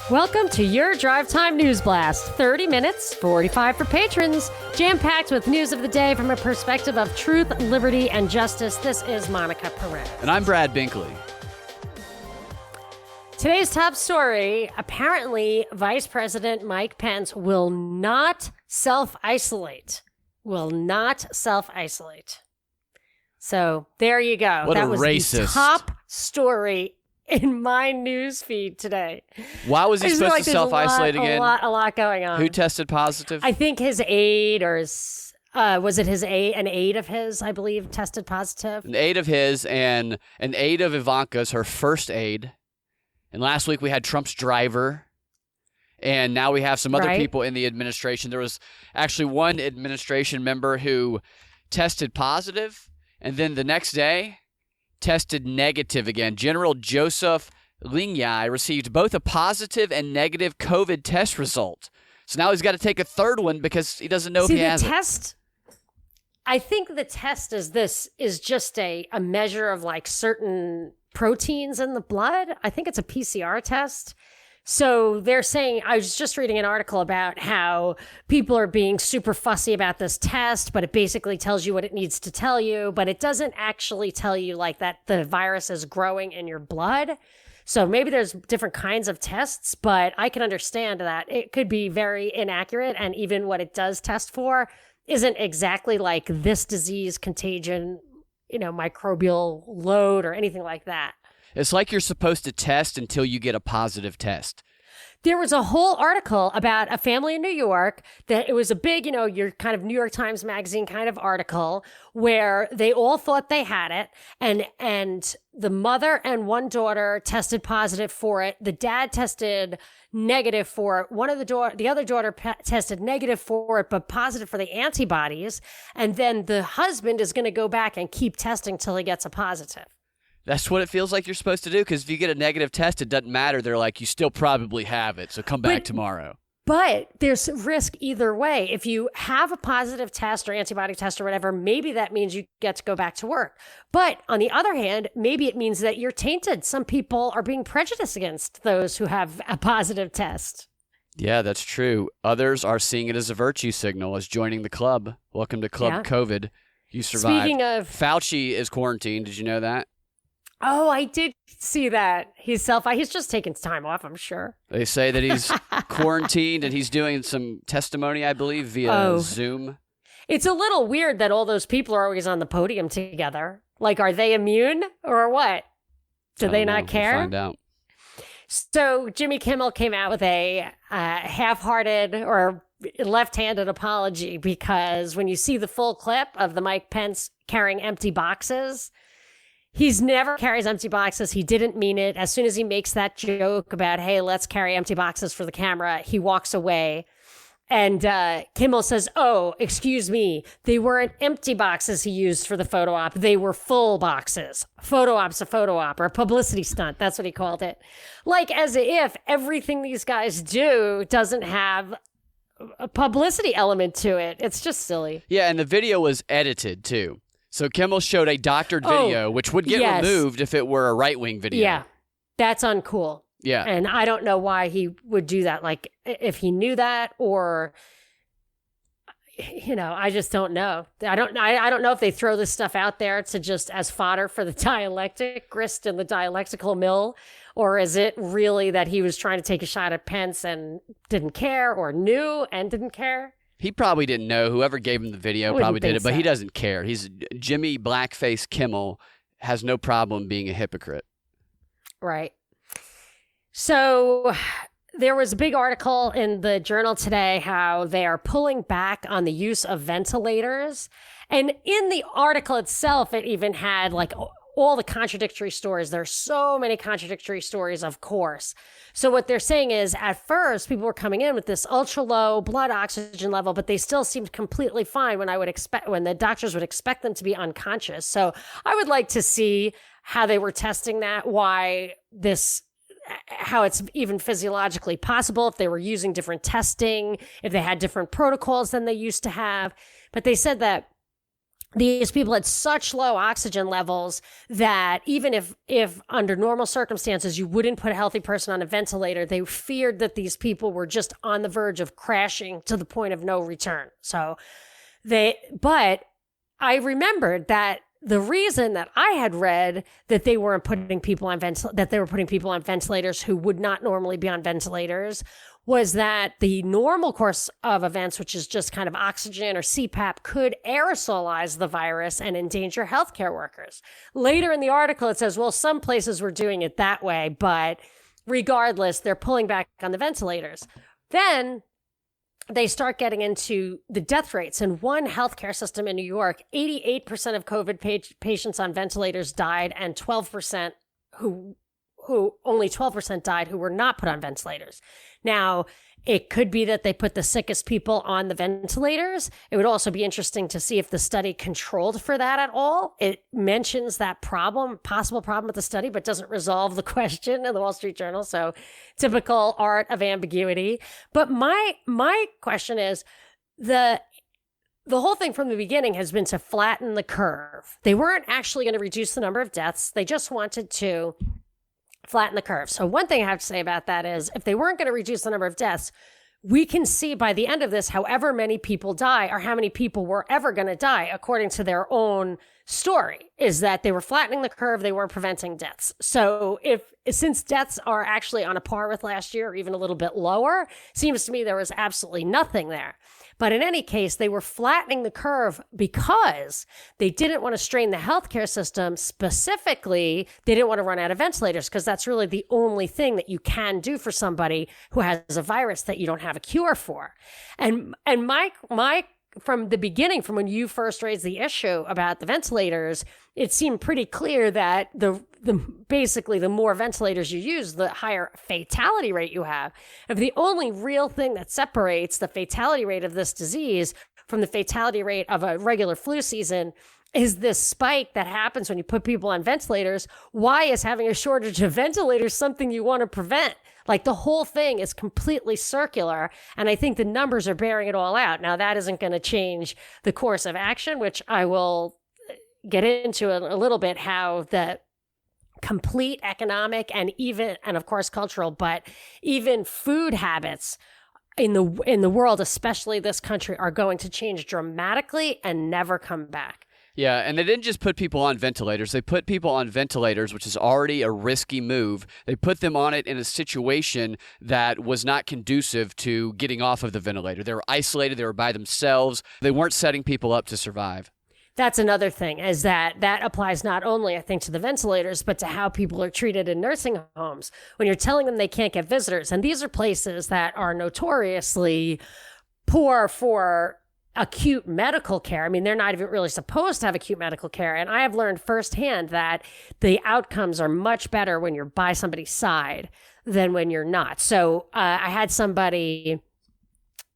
Welcome to your Drive Time News Blast. 30 minutes, 45 for patrons. Jam-packed with news of the day from a perspective of truth, liberty, and justice. This is Monica Perez. And I'm Brad Binkley. Today's top story, apparently Vice President Mike Pence will not self-isolate. So there you go. What that a was racist. The top story in my news feed today. Why was he supposed to self-isolate again? A lot going on. Who tested positive? I think his aide, or was it his aide? An aide of his, I believe, tested positive. An aide of his and an aide of Ivanka's, her first aide. And last week we had Trump's driver. And now we have some other people in the administration. There was actually one administration member who tested positive, and then the next day tested negative again. General Joseph Lingyai received both a positive and negative COVID test result. So now he's got to take a third one because he doesn't know if he has it. I think the test is just a measure of like certain proteins in the blood. I think it's a PCR test. So they're saying, I was just reading an article about how people are being super fussy about this test, but it basically tells you what it needs to tell you, but it doesn't actually tell you like that the virus is growing in your blood. So maybe there's different kinds of tests, but I can understand that it could be very inaccurate. And even what it does test for isn't exactly like this disease contagion, microbial load or anything like that. It's like you're supposed to test until you get a positive test. There was a whole article about a family in New York that it was a big, your kind of New York Times Magazine kind of article where they all thought they had it. And the mother and one daughter tested positive for it. The dad tested negative for it. The other daughter tested negative for it, but positive for the antibodies. And then the husband is going to go back and keep testing till he gets a positive. That's what it feels like you're supposed to do, because if you get a negative test, it doesn't matter. They're like, you still probably have it, so come back tomorrow. But there's risk either way. If you have a positive test or antibody test or whatever, maybe that means you get to go back to work. But on the other hand, maybe it means that you're tainted. Some people are being prejudiced against those who have a positive test. Yeah, that's true. Others are seeing it as a virtue signal, as joining the club. Welcome to Club COVID. You survived. Speaking of... Fauci is quarantined. Did you know that? Oh, I did see that. He's just taking time off, I'm sure. They say that he's quarantined and he's doing some testimony, I believe, via Zoom. It's a little weird that all those people are always on the podium together. Like, are they immune or what? Do they not care? We'll find out. So Jimmy Kimmel came out with a half-hearted or left-handed apology because when you see the full clip of the Mike Pence carrying empty boxes, he's never carries empty boxes. He didn't mean it. As soon as he makes that joke about, hey, let's carry empty boxes for the camera, he walks away. And Kimmel says, oh, excuse me, they weren't empty boxes he used for the photo op. They were full boxes. Photo op's a photo op, or a publicity stunt. That's what he called it. Like as if everything these guys do doesn't have a publicity element to it. It's just silly. Yeah, and the video was edited, too. So Kimmel showed a doctored video, which would get removed if it were a right-wing video. Yeah, that's uncool. Yeah. And I don't know why he would do that. Like, if he knew that or, I just don't know. I don't know if they throw this stuff out there to just as fodder for the dialectic grist in the dialectical mill, or is it really that he was trying to take a shot at Pence and didn't care, or knew and didn't care? He probably didn't know. Whoever gave him the video probably did it, but he doesn't care. Jimmy Blackface Kimmel has no problem being a hypocrite. Right. So there was a big article in the Journal today how they are pulling back on the use of ventilators. And in the article itself, it even had like all the contradictory stories. There's so many contradictory stories, of course. So what they're saying is at first people were coming in with this ultra low blood oxygen level, but they still seemed completely fine when the doctors would expect them to be unconscious. So I would like to see how they were testing that, how it's even physiologically possible, if they were using different testing, if they had different protocols than they used to have. But they said that these people had such low oxygen levels that even if under normal circumstances you wouldn't put a healthy person on a ventilator, they feared that these people were just on the verge of crashing to the point of no return. But I remembered that the reason that I had read that they weren't putting people on that they were putting people on ventilators who would not normally be on ventilators was that the normal course of events, which is just kind of oxygen or CPAP, could aerosolize the virus and endanger healthcare workers. Later in the article, it says, well, some places were doing it that way, but regardless, they're pulling back on the ventilators. Then they start getting into the death rates. In one healthcare system in New York, 88% of COVID patients on ventilators died, and 12% only 12% died who were not put on ventilators. Now, it could be that they put the sickest people on the ventilators. It would also be interesting to see if the study controlled for that at all. It mentions that possible problem with the study, but doesn't resolve the question in the Wall Street Journal. So typical art of ambiguity. But my question is, the whole thing from the beginning has been to flatten the curve. They weren't actually going to reduce the number of deaths. They just wanted to flatten the curve. So one thing I have to say about that is if they weren't going to reduce the number of deaths, we can see by the end of this, however many people die or how many people were ever going to die, according to their own story, is that they were flattening the curve. They weren't preventing deaths. So since deaths are actually on a par with last year or even a little bit lower, seems to me there was absolutely nothing there. But in any case, they were flattening the curve because they didn't want to strain the healthcare system. Specifically, they didn't want to run out of ventilators because that's really the only thing that you can do for somebody who has a virus that you don't have a cure for. And my from the beginning, from when you first raised the issue about the ventilators, it seemed pretty clear that basically the more ventilators you use, the higher fatality rate you have. If the only real thing that separates the fatality rate of this disease from the fatality rate of a regular flu season is this spike that happens when you put people on ventilators, why is having a shortage of ventilators something you want to prevent? Like, the whole thing is completely circular, and I think the numbers are bearing it all out. Now, that isn't going to change the course of action, which I will get into a little bit, how the complete economic and of course cultural, but even food habits in the world, especially this country, are going to change dramatically and never come back. Yeah, and they didn't just put people on ventilators. They put people on ventilators, which is already a risky move. They put them on it in a situation that was not conducive to getting off of the ventilator. They were isolated. They were by themselves. They weren't setting people up to survive. That's another thing, is that applies not only, I think, to the ventilators, but to how people are treated in nursing homes. When you're telling them they can't get visitors, and these are places that are notoriously poor for acute medical care. I mean, they're not even really supposed to have acute medical care. And I have learned firsthand that the outcomes are much better when you're by somebody's side than when you're not. So I had somebody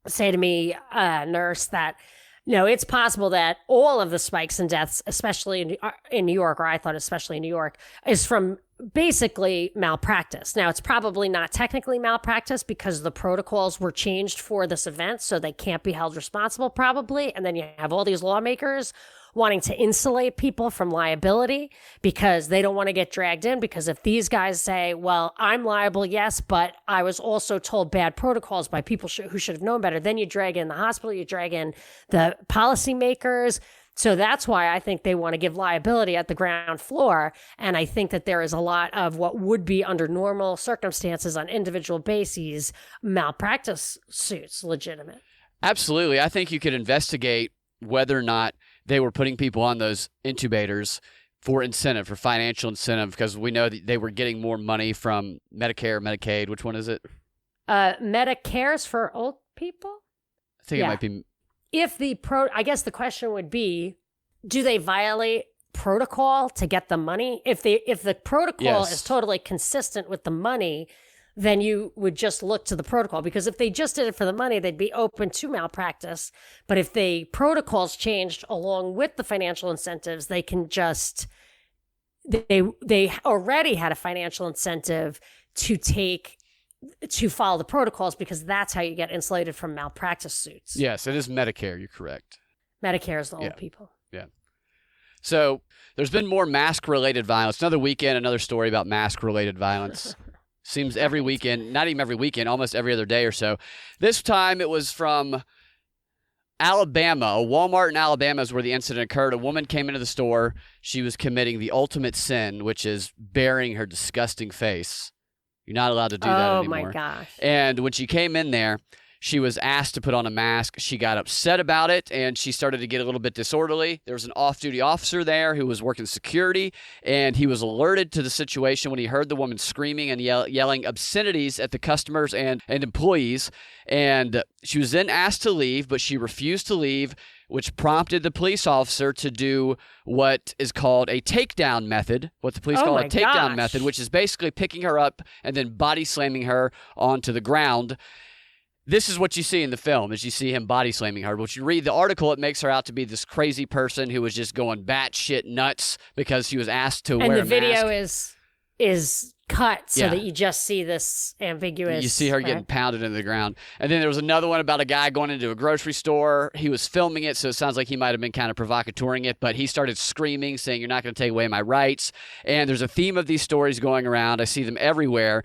say to me, a nurse, that, it's possible that all of the spikes in deaths, especially in New York, or I thought especially in New York, is from basically malpractice. Now, it's probably not technically malpractice because the protocols were changed for this event, so they can't be held responsible probably. And then you have all these lawmakers wanting to insulate people from liability because they don't want to get dragged in, because if these guys say, well, I'm liable, yes, but I was also told bad protocols by people who should have known better, then you drag in the hospital, you drag in the policymakers. So that's why I think they want to give liability at the ground floor. And I think that there is a lot of what would be under normal circumstances on individual bases, malpractice suits legitimate. Absolutely. I think you could investigate whether or not they were putting people on those intubators for incentive, for financial incentive, because we know that they were getting more money from Medicare, Medicaid. Which one is it? Medicare's for old people? I think it might be... I guess the question would be, do they violate protocol to get the money? If the protocol is totally consistent with the money, then you would just look to the protocol. Because if they just did it for the money, they'd be open to malpractice. But if the protocols changed along with the financial incentives, they can just, they already had a financial incentive to follow the protocols, because that's how you get insulated from malpractice suits. Yes, it is Medicare. You're correct. Medicare is the old people. Yeah. So there's been more mask-related violence. Another weekend, another story about mask-related violence. Seems every weekend, not even every weekend, almost every other day or so. This time it was from Alabama. A Walmart in Alabama is where the incident occurred. A woman came into the store. She was committing the ultimate sin, which is burying her disgusting face. You're not allowed to do that anymore. Oh, my gosh. And when she came in there, she was asked to put on a mask. She got upset about it, and she started to get a little bit disorderly. There was an off-duty officer there who was working security, and he was alerted to the situation when he heard the woman screaming and yelling obscenities at the customers and employees. And she was then asked to leave, but she refused to leave, which prompted the police officer to do what is called a takedown method, what the police call a takedown method, which is basically picking her up and then body slamming her onto the ground. This is what you see in the film, is you see him body slamming her. But you read the article, it makes her out to be this crazy person who was just going batshit nuts because she was asked to wear a mask. And the video is cut so that you just see this ambiguous. You see her getting pounded into the ground. And then there was another one about a guy going into a grocery store. He was filming it, so it sounds like he might have been kind of provocatoring it, but he started screaming, saying, "You're not going to take away my rights." And there's a theme of these stories going around. I see them everywhere.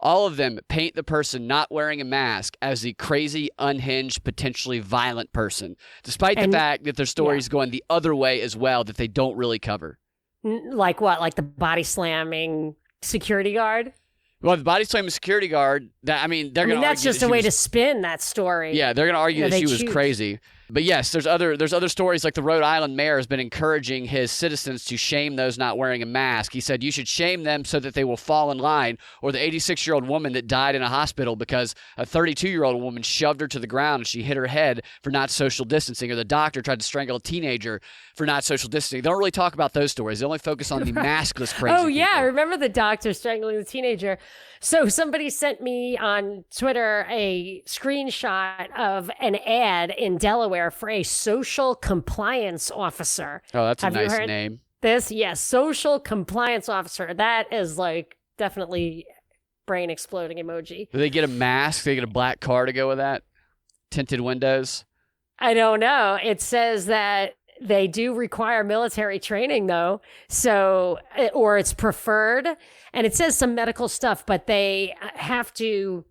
All of them paint the person not wearing a mask as the crazy, unhinged, potentially violent person, despite the fact that their stories going the other way as well that they don't really cover. Like what? Like the body slamming security guard? Well, the body slamming security guard, they're going to argue that's just a way to spin that story. Yeah, they're going to argue that she was crazy. But yes, there's other stories, like the Rhode Island mayor has been encouraging his citizens to shame those not wearing a mask. He said you should shame them so that they will fall in line. Or the 86-year-old woman that died in a hospital because a 32-year-old woman shoved her to the ground and she hit her head for not social distancing. Or the doctor tried to strangle a teenager for not social distancing. They don't really talk about those stories. They only focus on the maskless crazy Oh, yeah. people. I remember the doctor strangling the teenager. So somebody sent me on Twitter a screenshot of an ad in Delaware for a social compliance officer. Oh, that's a nice name. This? Yes, social compliance officer. That is like definitely brain exploding emoji. Do they get a mask? Do they get a black car to go with that? Tinted windows? I don't know. It says that they do require military training, though, or it's preferred. And it says some medical stuff, but they have to.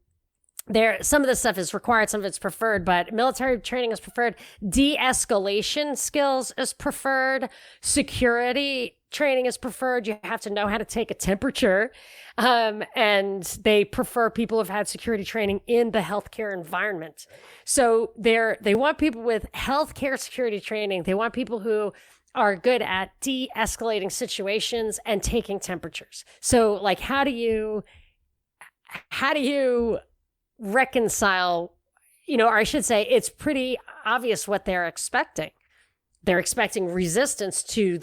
Some of the stuff is required, some of it's preferred, but military training is preferred. De-escalation skills is preferred. Security training is preferred. You have to know how to take a temperature. And they prefer people who've had security training in the healthcare environment. So they want people with healthcare security training. They want people who are good at de-escalating situations and taking temperatures. So like, how do you reconcile, or I should say it's pretty obvious what they're expecting. They're expecting resistance to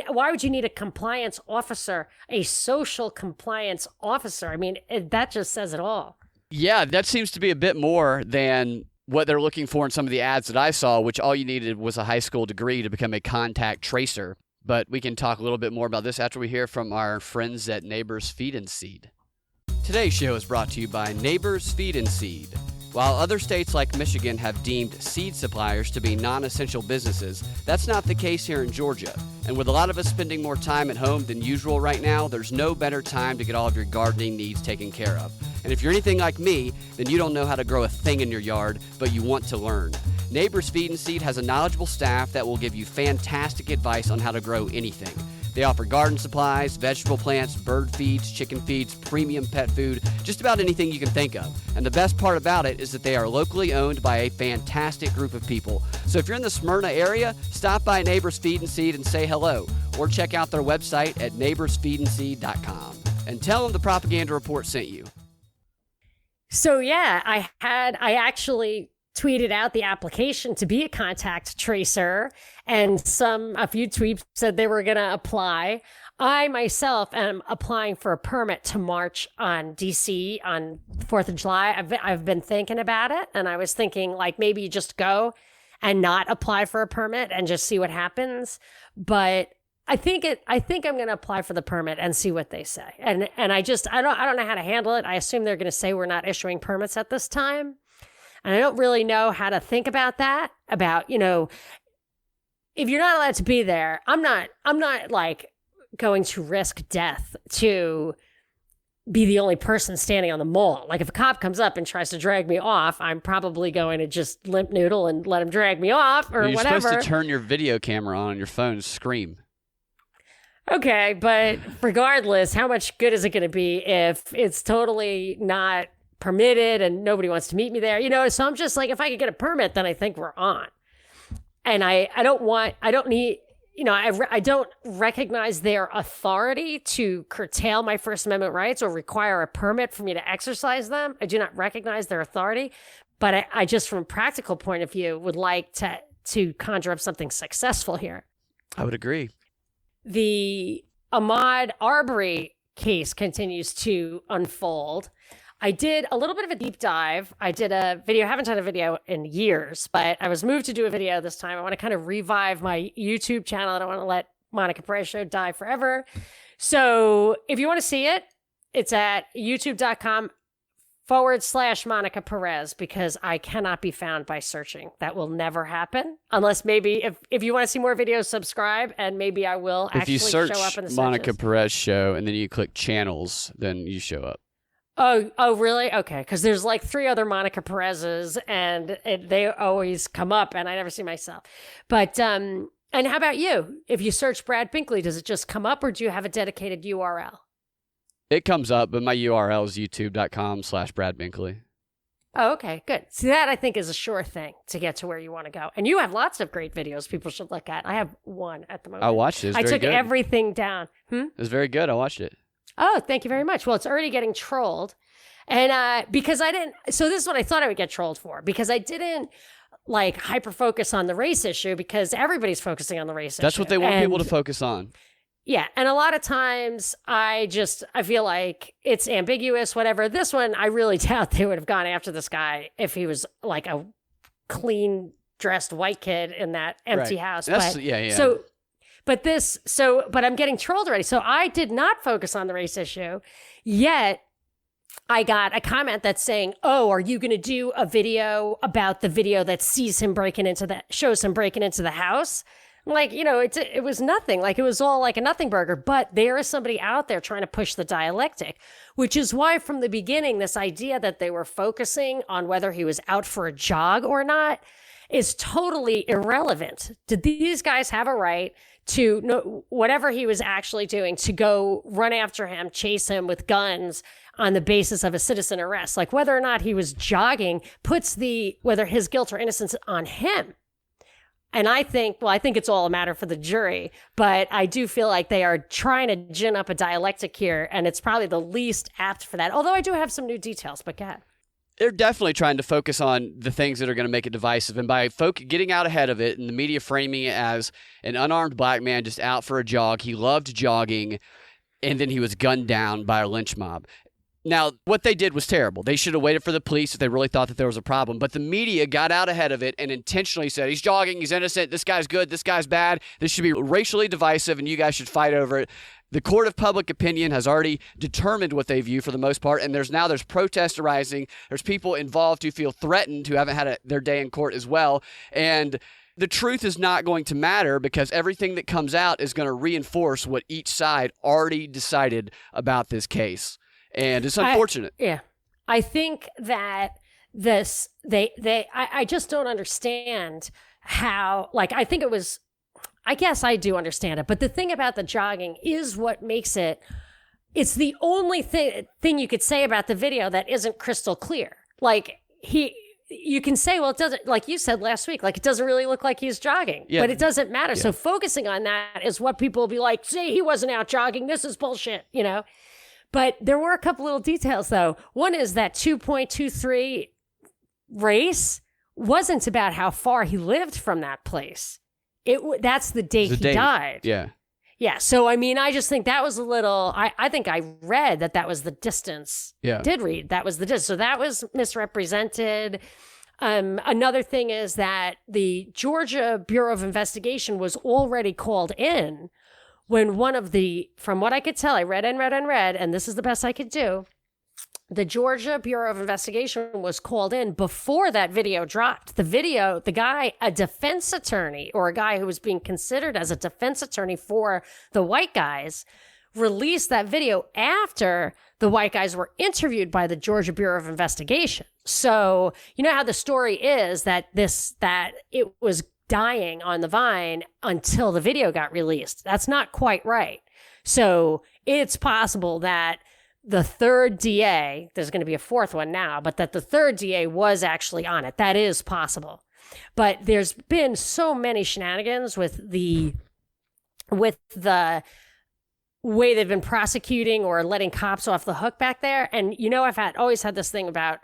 why would you need a compliance officer, a social compliance officer? That just says it all. Yeah, that seems to be a bit more than what they're looking for in some of the ads that I saw, which all you needed was a high school degree to become a contact tracer. But we can talk a little bit more about this after we hear from our friends at Neighbors Feed and Seed. Today's show is brought to you by Neighbors Feed and Seed. While other states like Michigan have deemed seed suppliers to be non-essential businesses, that's not the case here in Georgia. And with a lot of us spending more time at home than usual right now, there's no better time to get all of your gardening needs taken care of. And if you're anything like me, then you don't know how to grow a thing in your yard, but you want to learn. Neighbors Feed and Seed has a knowledgeable staff that will give you fantastic advice on how to grow anything. They offer garden supplies, vegetable plants, bird feeds, chicken feeds, premium pet food, just about anything you can think of. And the best part about it is that they are locally owned by a fantastic group of people. So if you're in the Smyrna area, stop by Neighbors Feed and Seed and say hello, or check out their website at neighborsfeedandseed.com. And tell them the Propaganda Report sent you. So yeah, I actually tweeted out the application to be a contact tracer, and a few tweets said they were going to apply. I myself am applying for a permit to march on DC on 4th of July. I've been thinking about it, and I was thinking like maybe you just go and not apply for a permit and just see what happens. But I think I'm going to apply for the permit and see what they say. And I don't know how to handle it. I assume they're going to say we're not issuing permits at this time. And I don't really know how to think about that, if you're not allowed to be there, I'm not like going to risk death to be the only person standing on the mall. Like if a cop comes up and tries to drag me off, I'm probably going to just limp noodle and let him drag me off or You're whatever. supposed to turn your video camera on your phone and scream. Okay, but regardless, how much good is it going to be if it's totally not permitted and nobody wants to meet me there? You know, so I'm just like, if I could get a permit, then I think we're on. And I don't need, you know, I don't recognize their authority to curtail my First Amendment rights or require a permit for me to exercise them. I do not recognize their authority, but I just, from a practical point of view, would like to conjure up something successful here. I would agree. The Ahmaud Arbery case continues to unfold. I did a little bit of a deep dive. I did a video, I haven't done a video in years, but I was moved to do a video this time. I want to kind of revive my YouTube channel. I don't want to let Monica Perez Show die forever. So if you want to see it, it's at youtube.com/Monica Perez, because I cannot be found by searching. That will never happen. Unless maybe if you want to see more videos, subscribe, and maybe I will actually show up in the searches. Monica Perez Show and then you click channels, then you show up. Oh, really? Okay, because there's like 3 other Monica Perez's, and they always come up, and I never see myself. But and how about you? If you search Brad Binkley, does it just come up, or do you have a dedicated URL? It comes up, but my URL is youtube.com/Brad Binkley. Oh, okay, good. See, that I think is a sure thing to get to where you want to go. And you have lots of great videos people should look at. I have one at the moment. I watched it. I took everything down. It was very good. I watched it. Oh, thank you very much. Well, it's already getting trolled. And because I didn't, so this is what I thought I would get trolled for, because I didn't like hyper focus on the race issue, because everybody's focusing on the race issue. That's what they want people to focus on. Yeah. And a lot of times I feel like it's ambiguous, whatever. This one, I really doubt they would have gone after this guy if he was like a clean dressed white kid in that empty house. But, yeah. But I'm getting trolled already. So I did not focus on the race issue, yet I got a comment that's saying, "Oh, are you going to do a video about the video that shows him breaking into the house?" Like, you know, it was nothing. Like, it was all like a nothing burger. But there is somebody out there trying to push the dialectic, which is why from the beginning, this idea that they were focusing on whether he was out for a jog or not is totally irrelevant. Did these guys have a right to know whatever he was actually doing, to go run after him, chase him with guns on the basis of a citizen arrest? Like, whether or not he was jogging puts whether his guilt or innocence on him. And I think it's all a matter for the jury, but I do feel like they are trying to gin up a dialectic here, and it's probably the least apt for that. Although I do have some new details, but go ahead. They're definitely trying to focus on the things that are going to make it divisive. And by getting out ahead of it and the media framing it as an unarmed black man just out for a jog, he loved jogging, and then he was gunned down by a lynch mob. Now, what they did was terrible. They should have waited for the police if they really thought that there was a problem. But the media got out ahead of it and intentionally said, he's jogging, he's innocent, this guy's good, this guy's bad, this should be racially divisive, and you guys should fight over it. The court of public opinion has already determined what they view for the most part, and there's protests arising. There's people involved who feel threatened, who haven't had their day in court as well. And the truth is not going to matter, because everything that comes out is going to reinforce what each side already decided about this case. And it's unfortunate. I think that I just don't understand how, like, I guess I do understand it, but the thing about the jogging is what makes it's the only thing you could say about the video that isn't crystal clear. Like, you can say, well, it doesn't, like you said last week, like, it doesn't really look like he's jogging, but it doesn't matter. Yeah. So focusing on that is what people will be like, see, he wasn't out jogging, this is bullshit, you know? But there were a couple little details, though. One is that 2.23 race wasn't about how far he lived from that place. That's the date he died. Yeah. Yeah. So, I mean, I just think that was a little, I think I read that was the distance. Yeah. Did read that was the distance. So that was misrepresented. Another thing is that the Georgia Bureau of Investigation was already called in when from what I could tell, I read, and this is the best I could do. the Georgia Bureau of Investigation was called in before that video dropped. The guy, a defense attorney, or a guy who was being considered as a defense attorney for the white guys, released that video after the white guys were interviewed by the Georgia Bureau of Investigation. So, you know how the story is that it was dying on the vine until the video got released. That's not quite right. So it's possible that the third DA, there's going to be a fourth one now, but that the third DA was actually on it. That is possible. But there's been so many shenanigans with the way they've been prosecuting or letting cops off the hook back there. And, you know, I've always had this thing about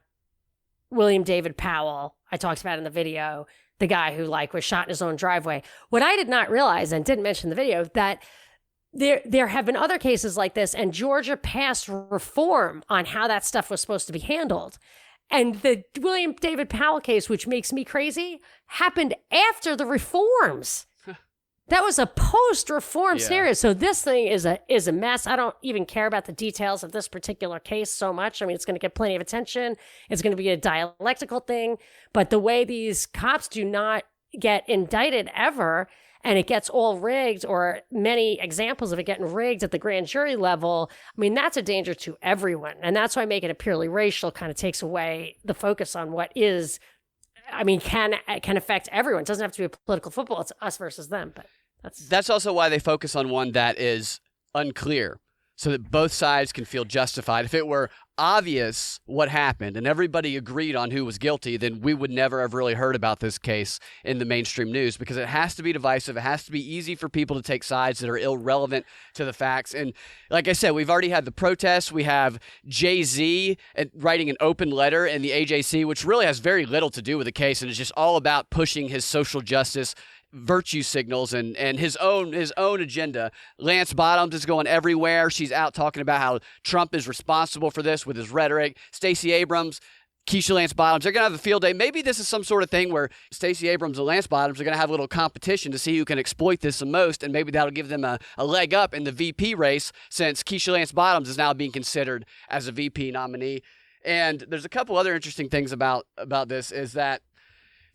William David Powell. I talked about in the video, the guy who was shot in his own driveway. What I did not realize and didn't mention in the video, that there have been other cases like this, and Georgia passed reform on how that stuff was supposed to be handled. And the William David Powell case, which makes me crazy, happened after the reforms. That was a post-reform scenario. So this thing is a mess. I don't even care about the details of this particular case so much. I mean, it's going to get plenty of attention. It's going to be a dialectical thing. But the way these cops do not get indicted ever, and it gets all rigged, or many examples of it getting rigged at the grand jury level, I mean, that's a danger to everyone. And that's why making it purely racial kind of takes away the focus on what is, I mean, can affect everyone. It doesn't have to be a political football. It's us versus them. But that's also why they focus on one that is unclear, so that both sides can feel justified. If it were obvious what happened and everybody agreed on who was guilty, then we would never have really heard about this case in the mainstream news, because it has to be divisive. It has to be easy for people to take sides that are irrelevant to the facts. And like I said, we've already had the protests. We have Jay-Z writing an open letter in the AJC, which really has very little to do with the case, and it's just all about pushing his social justice virtue signals and his own agenda. Lance Bottoms is going everywhere. She's out talking about how Trump is responsible for this with his rhetoric. Stacey Abrams, Keisha Lance Bottoms, they're going to have a field day. Maybe this is some sort of thing where Stacey Abrams and Lance Bottoms are going to have a little competition to see who can exploit this the most, and maybe that'll give them a leg up in the VP race, since Keisha Lance Bottoms is now being considered as a VP nominee. And there's a couple other interesting things about this, is that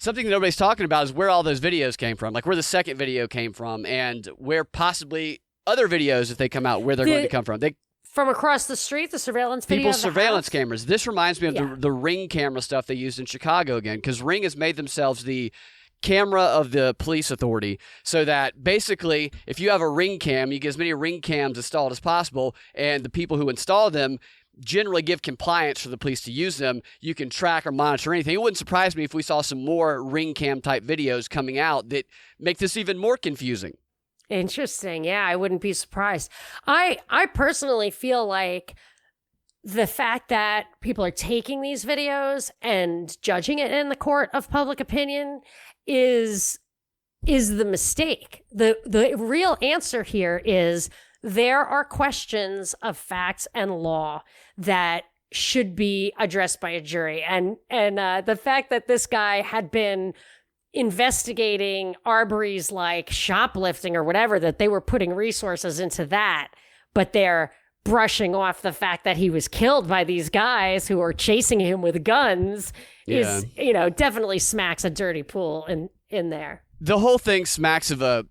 something that nobody's talking about is where all those videos came from, like where the second video came from, and where possibly other videos, if they come out, where they're going to come from. From across the street, the surveillance video. People's surveillance cameras. This reminds me of the Ring camera stuff they used in Chicago again, because Ring has made themselves the camera of the police authority, so that basically if you have a Ring cam, you get as many Ring cams installed as possible, and the people who install them generally give compliance for the police to use them. You can track or monitor anything. It wouldn't surprise me if we saw some more Ring cam type videos coming out that make this even more confusing. Interesting. Yeah, I wouldn't be surprised. I personally feel like the fact that people are taking these videos and judging it in the court of public opinion is the mistake. The real answer here is there are questions of facts and law that should be addressed by a jury. And the fact that this guy had been investigating Arbery's shoplifting or whatever, that they were putting resources into that, but they're brushing off the fact that he was killed by these guys who are chasing him with guns is, definitely smacks a dirty pool in there. The whole thing smacks of a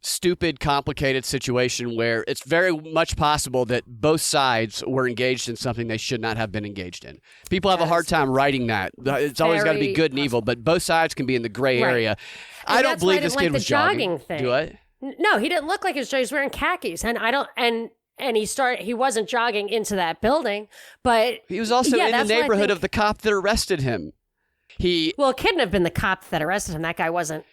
stupid, complicated situation where it's very much possible that both sides were engaged in something they should not have been engaged in. People have a hard time writing that. It's always got to be good and evil, but both sides can be in the gray area. And I don't believe this kid was jogging. Thing. Do I? No, he didn't look like he was jogging. He was wearing khakis, and I don't. And he wasn't jogging into that building, but he was also in the neighborhood of the cop that arrested him. It couldn't have been the cop that arrested him. That guy wasn't.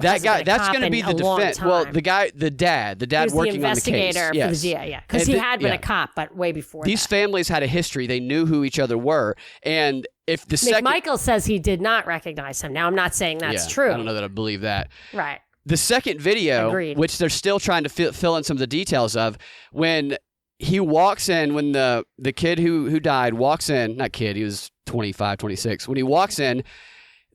That guy, that's going to be the defense. Well, the dad working on the case. He was the investigator for the DA, because he had been a cop, but way before These families had a history. They knew who each other were. And if the McMichael says he did not recognize him. Now, I'm not saying that's true. I don't know that I believe that. Right. The second video, Agreed. Which they're still trying to fill in some of the details of, when he walks in, when the kid who died walks in, not kid, he was 25, 26. When he walks in,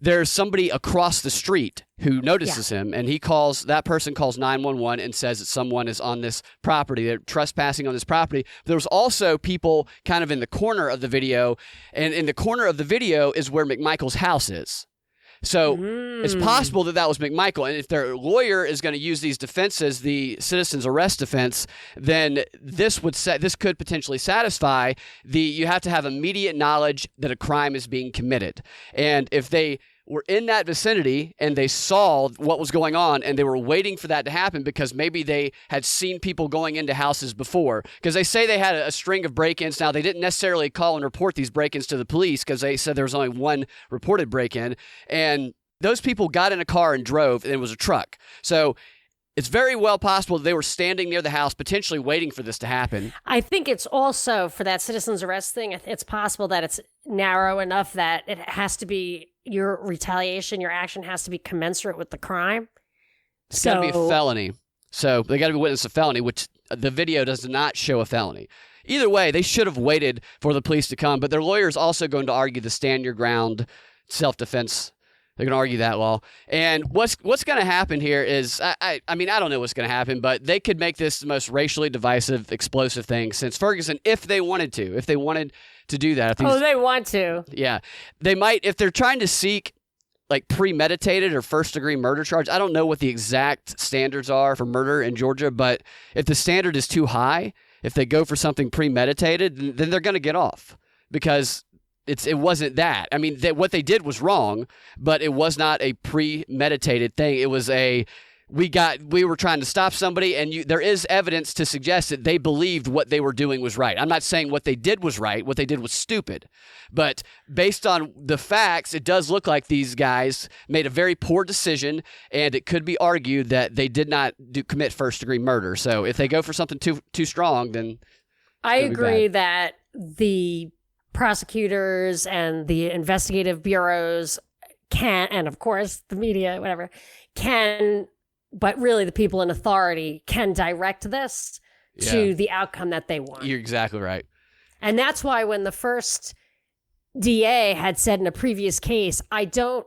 there's somebody across the street who notices him, and that person calls 911 and says that someone is on this property. They're trespassing on this property. There's also people kind of in the corner of the video, and in the corner of the video is where McMichael's house is. So it's possible that was McMichael. And if their lawyer is going to use these defenses, the citizen's arrest defense, then this could potentially satisfy you have to have immediate knowledge that a crime is being committed. And if they were in that vicinity and they saw what was going on and they were waiting for that to happen because maybe they had seen people going into houses before, because they say they had a string of break-ins. Now, they didn't necessarily call and report these break-ins to the police because they said there was only one reported break-in, and those people got in a car and drove, and it was a truck. So it's very well possible that they were standing near the house, potentially waiting for this to happen. I think it's also, for that citizen's arrest thing, it's possible that it's narrow enough that it has to be, your retaliation, your action has to be commensurate with the crime. It's got to be a felony. So they got to be witness a felony, which the video does not show a felony. Either way, they should have waited for the police to come, but their lawyer is also going to argue the stand your ground self-defense. They're going to argue that law. And what's going to happen here is, I mean, I don't know what's going to happen, but they could make this the most racially divisive, explosive thing since Ferguson, if they wanted to do that. They want to. Yeah. They might, if they're trying to seek like premeditated or first-degree murder charge. I don't know what the exact standards are for murder in Georgia, but if the standard is too high, if they go for something premeditated, then they're going to get off because it wasn't that. I mean, what they did was wrong, but it was not a premeditated thing. It was we were trying to stop somebody, and there is evidence to suggest that they believed what they were doing was right. I'm not saying what they did was right. What they did was stupid. But based on the facts, it does look like these guys made a very poor decision, and it could be argued that they did not commit first-degree murder. So if they go for something too strong, then I agree that the prosecutors and the investigative bureaus can, and of course the media, whatever, can, but really the people in authority can direct this to the outcome that they want. You're exactly right. And that's why when the first DA had said in a previous case, I don't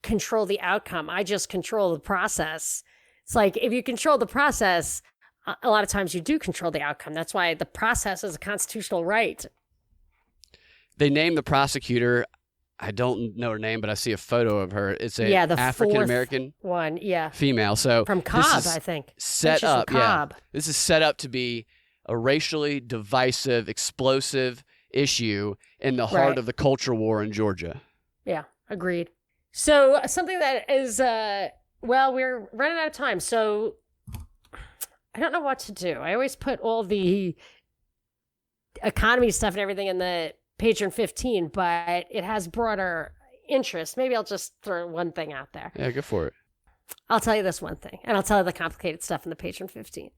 control the outcome, I just control the process. It's like, if you control the process, a lot of times you do control the outcome. That's why the process is a constitutional right. They named the prosecutor, I don't know her name, but I see a photo of her. It's a the African-American one, female. So from Cobb, I think. Set up, This is set up to be a racially divisive, explosive issue in the heart of the culture war in Georgia. Yeah, agreed. So something that is, we're running out of time, so I don't know what to do. I always put all the economy stuff and everything in the Patron 15, but it has broader interest. Maybe I'll just throw one thing out there. Yeah, go for it. I'll tell you this one thing, and I'll tell you the complicated stuff in the Patron 15.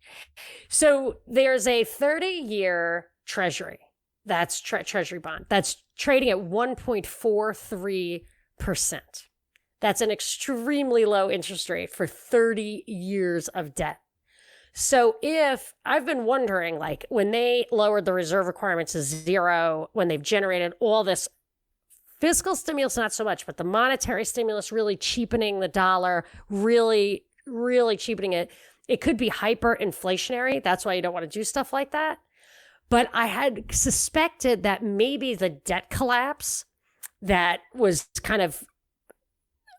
So there's a 30-year treasury. That's treasury bond. That's trading at 1.43%. That's an extremely low interest rate for 30 years of debt. So I've been wondering, like, when they lowered the reserve requirement to 0, when they've generated all this fiscal stimulus, not so much, but the monetary stimulus really cheapening the dollar, really, really cheapening it. It could be hyperinflationary. That's why you don't want to do stuff like that. But I had suspected that maybe the debt collapse that was kind of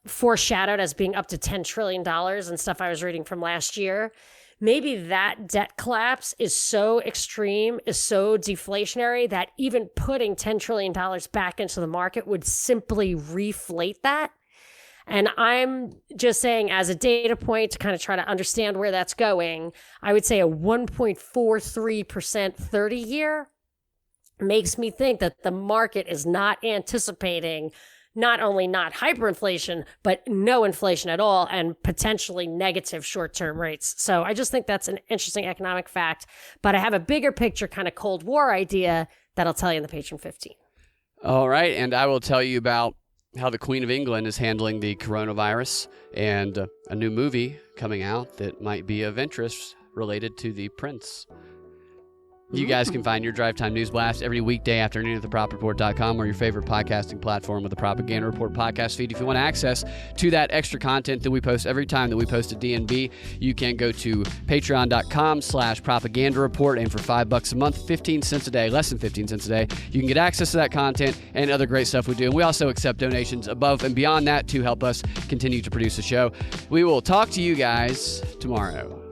foreshadowed as being up to $10 trillion and stuff I was reading from last year, maybe that debt collapse is so extreme, is so deflationary that even putting $10 trillion back into the market would simply reflate that. And I'm just saying, as a data point to kind of try to understand where that's going, I would say a 1.43% 30-year makes me think that the market is not anticipating not only not hyperinflation, but no inflation at all and potentially negative short-term rates. So I just think that's an interesting economic fact. But I have a bigger picture kind of Cold War idea that I'll tell you in the Patron 15. All right. And I will tell you about how the Queen of England is handling the coronavirus and a new movie coming out that might be of interest related to the prince. You guys can find your Drive Time News Blast every weekday afternoon at thepropreport.com or your favorite podcasting platform with the Propaganda Report podcast feed. If you want access to that extra content that we post every time that we post a DNB, you can go to patreon.com/propaganda report, and for $5 a month, 15 cents a day, less than 15 cents a day, you can get access to that content and other great stuff we do. And we also accept donations above and beyond that to help us continue to produce the show. We will talk to you guys tomorrow.